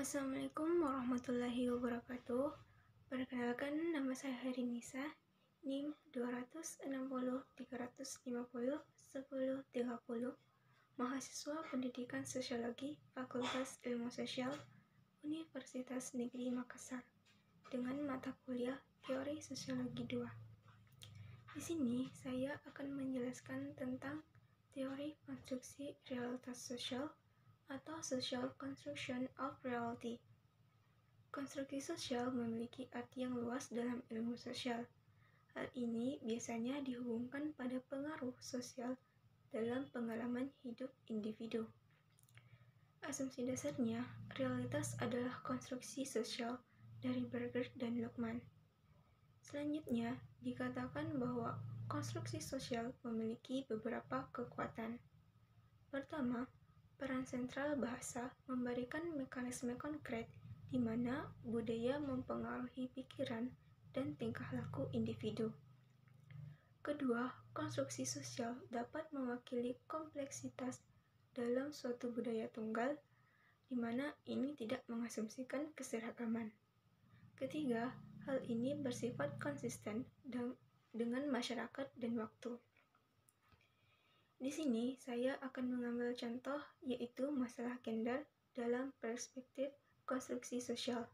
Assalamualaikum warahmatullahi wabarakatuh. Perkenalkan, nama saya Harinisa, NIM 260 350 1030, mahasiswa Pendidikan Sosiologi Fakultas Ilmu Sosial Universitas Negeri Makassar, dengan mata kuliah Teori Sosiologi 2. Di sini saya akan menjelaskan tentang teori konstruksi realitas sosial atau Social Construction of Reality. Konstruksi sosial memiliki arti yang luas dalam ilmu sosial. Hal ini biasanya dihubungkan pada pengaruh sosial dalam pengalaman hidup individu. Asumsi dasarnya, realitas adalah konstruksi sosial dari Berger dan Luckmann. Selanjutnya, dikatakan bahwa konstruksi sosial memiliki beberapa kekuatan. Pertama, peran sentral bahasa memberikan mekanisme konkret di mana budaya mempengaruhi pikiran dan tingkah laku individu. Kedua, konstruksi sosial dapat mewakili kompleksitas dalam suatu budaya tunggal, di mana ini tidak mengasumsikan keseragaman. Ketiga, hal ini bersifat konsisten dengan masyarakat dan waktu. Di sini saya akan mengambil contoh, yaitu masalah gender dalam perspektif konstruksi sosial.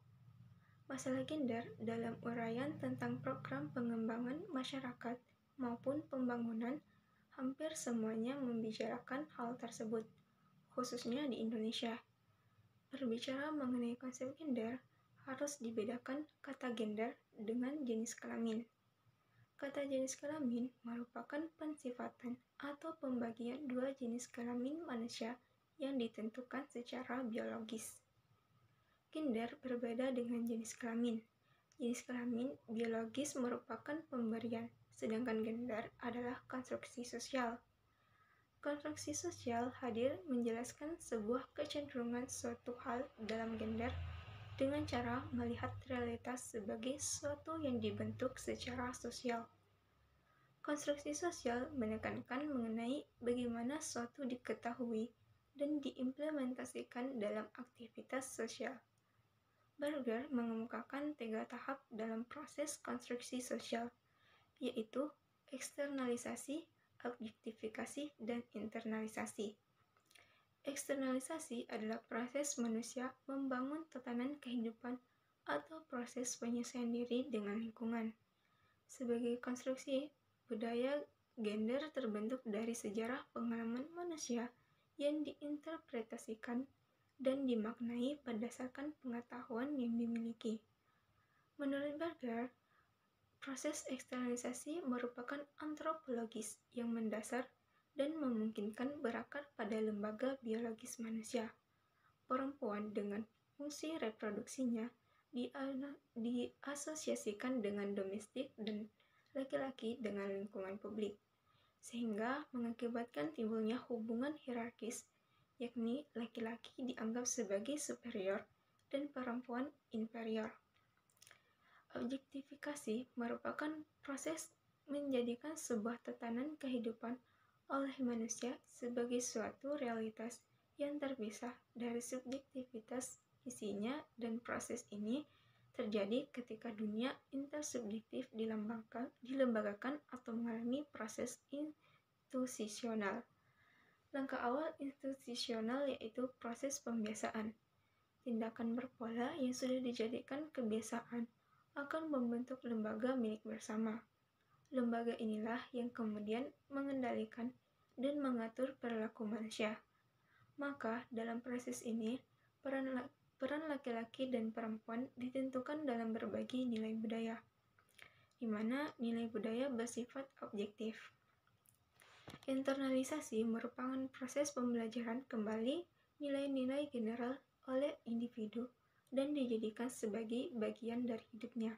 Masalah gender dalam uraian tentang program pengembangan masyarakat maupun pembangunan hampir semuanya membicarakan hal tersebut, khususnya di Indonesia. Berbicara mengenai konsep gender, harus dibedakan kata gender dengan jenis kelamin. Kata jenis kelamin merupakan pensifatan atau pembagian dua jenis kelamin manusia yang ditentukan secara biologis. Gender berbeda dengan jenis kelamin. Jenis kelamin biologis merupakan pemberian, sedangkan gender adalah konstruksi sosial. Konstruksi sosial hadir menjelaskan sebuah kecenderungan suatu hal dalam gender dengan cara melihat realitas sebagai sesuatu yang dibentuk secara sosial. Konstruksi sosial menekankan mengenai bagaimana suatu diketahui dan diimplementasikan dalam aktivitas sosial. Berger mengemukakan 3 tahap dalam proses konstruksi sosial, yaitu eksternalisasi, objektifikasi, dan internalisasi. Eksternalisasi adalah proses manusia membangun tatanan kehidupan atau proses penyesuaian diri dengan lingkungan. Sebagai konstruksi, budaya gender terbentuk dari sejarah pengalaman manusia yang diinterpretasikan dan dimaknai berdasarkan pengetahuan yang dimiliki. Menurut Berger, proses eksternalisasi merupakan antropologis yang mendasar dan memungkinkan berakar pada lembaga biologis manusia. Perempuan dengan fungsi reproduksinya diasosiasikan dengan domestik dan laki-laki dengan lingkungan publik, sehingga mengakibatkan timbulnya hubungan hierarkis, yakni laki-laki dianggap sebagai superior dan perempuan inferior. Objektifikasi merupakan proses menjadikan sebuah tatanan kehidupan oleh manusia sebagai suatu realitas yang terpisah dari subjektivitas isinya, dan proses ini terjadi ketika dunia intersubjektif dilembagakan atau mengalami proses institusional. Langkah awal institusional yaitu proses pembiasaan. Tindakan berpola yang sudah dijadikan kebiasaan akan membentuk lembaga milik bersama. Lembaga inilah yang kemudian mengendalikan dan mengatur perilaku manusia. Maka dalam proses ini, peran laki-laki dan perempuan ditentukan dalam berbagi nilai budaya, di mana nilai budaya bersifat objektif. Internalisasi merupakan proses pembelajaran kembali nilai-nilai general oleh individu dan dijadikan sebagai bagian dari hidupnya.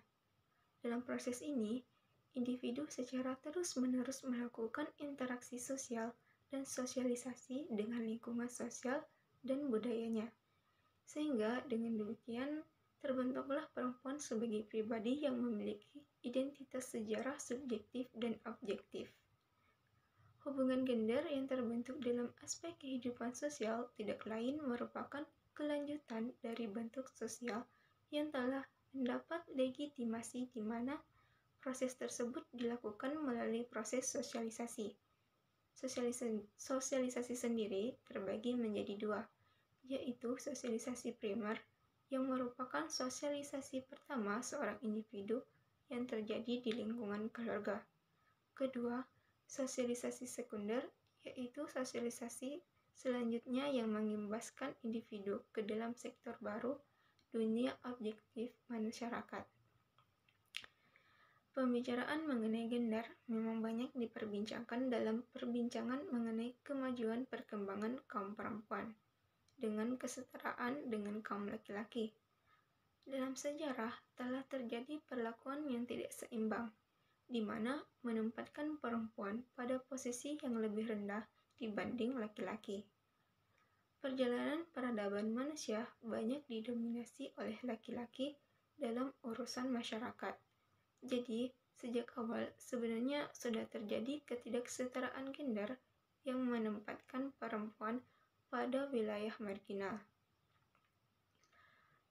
Dalam proses ini, individu secara terus-menerus melakukan interaksi sosial dan sosialisasi dengan lingkungan sosial dan budayanya. Sehingga dengan demikian terbentuklah perempuan sebagai pribadi yang memiliki identitas sejarah subjektif dan objektif. Hubungan gender yang terbentuk dalam aspek kehidupan sosial tidak lain merupakan kelanjutan dari dari bentuk sosial yang telah mendapat legitimasi di mana proses tersebut dilakukan melalui proses sosialisasi. Sosialisasi sendiri terbagi menjadi dua, yaitu sosialisasi primer yang merupakan sosialisasi pertama seorang individu yang terjadi di lingkungan keluarga. Kedua, sosialisasi sekunder, yaitu sosialisasi selanjutnya yang mengimbaskan individu ke dalam sektor baru, dunia objektif masyarakat. Pembicaraan mengenai gender memang banyak diperbincangkan dalam perbincangan mengenai kemajuan perkembangan kaum perempuan dengan kesetaraan dengan kaum laki-laki. Dalam sejarah telah terjadi perlakuan yang tidak seimbang, di mana menempatkan perempuan pada posisi yang lebih rendah dibanding laki-laki. Perjalanan peradaban manusia banyak didominasi oleh laki-laki dalam urusan masyarakat. Jadi, sejak awal sebenarnya sudah terjadi ketidaksetaraan gender yang menempatkan perempuan pada wilayah marginal.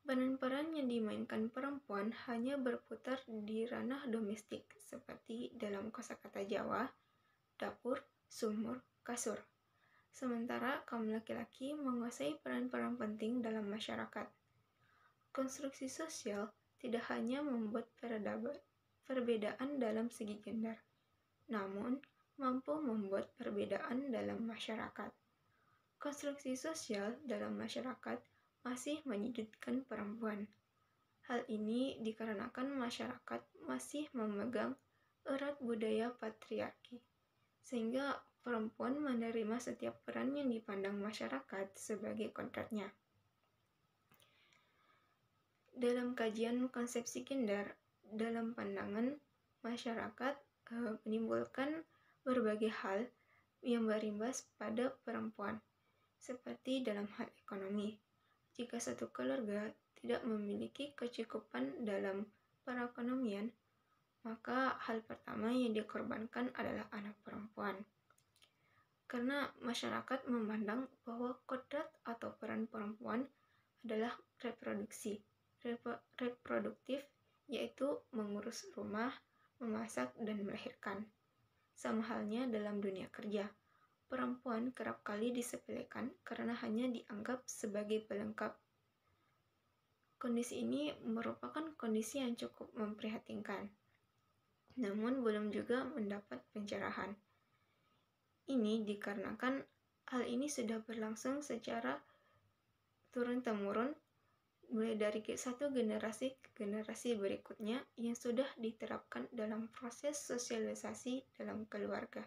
Peran-peran yang dimainkan perempuan hanya berputar di ranah domestik seperti dalam kosakata Jawa, dapur, sumur, kasur. Sementara kaum laki-laki menguasai peran-peran penting dalam masyarakat. Konstruksi sosial tidak hanya membuat perbedaan dalam segi gender, namun mampu membuat perbedaan dalam masyarakat. Konstruksi sosial dalam masyarakat masih menyudutkan perempuan. Hal ini dikarenakan masyarakat masih memegang erat budaya patriarki, sehingga perempuan menerima setiap peran yang dipandang masyarakat sebagai kodratnya. Dalam kajian konsepsi gender, dalam pandangan masyarakat menimbulkan berbagai hal yang berimbas pada perempuan, seperti dalam hal ekonomi. Jika satu keluarga tidak memiliki kecukupan dalam perekonomian, maka hal pertama yang dikorbankan adalah anak perempuan. Karena masyarakat memandang bahwa kodrat atau peran perempuan adalah reproduktif, yaitu mengurus rumah, memasak, dan melahirkan. Sama halnya dalam dunia kerja. Perempuan kerap kali disepelekan karena hanya dianggap sebagai pelengkap. Kondisi ini merupakan kondisi yang cukup memprihatinkan, namun belum juga mendapat pencerahan. Ini dikarenakan hal ini sudah berlangsung secara turun-temurun, mulai dari satu generasi ke generasi berikutnya yang sudah diterapkan dalam proses sosialisasi dalam keluarga.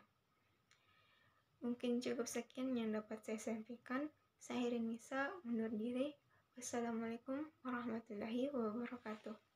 Mungkin cukup sekian yang dapat saya sampaikan. Saya Irin Nisa undur diri. Wassalamualaikum warahmatullahi wabarakatuh.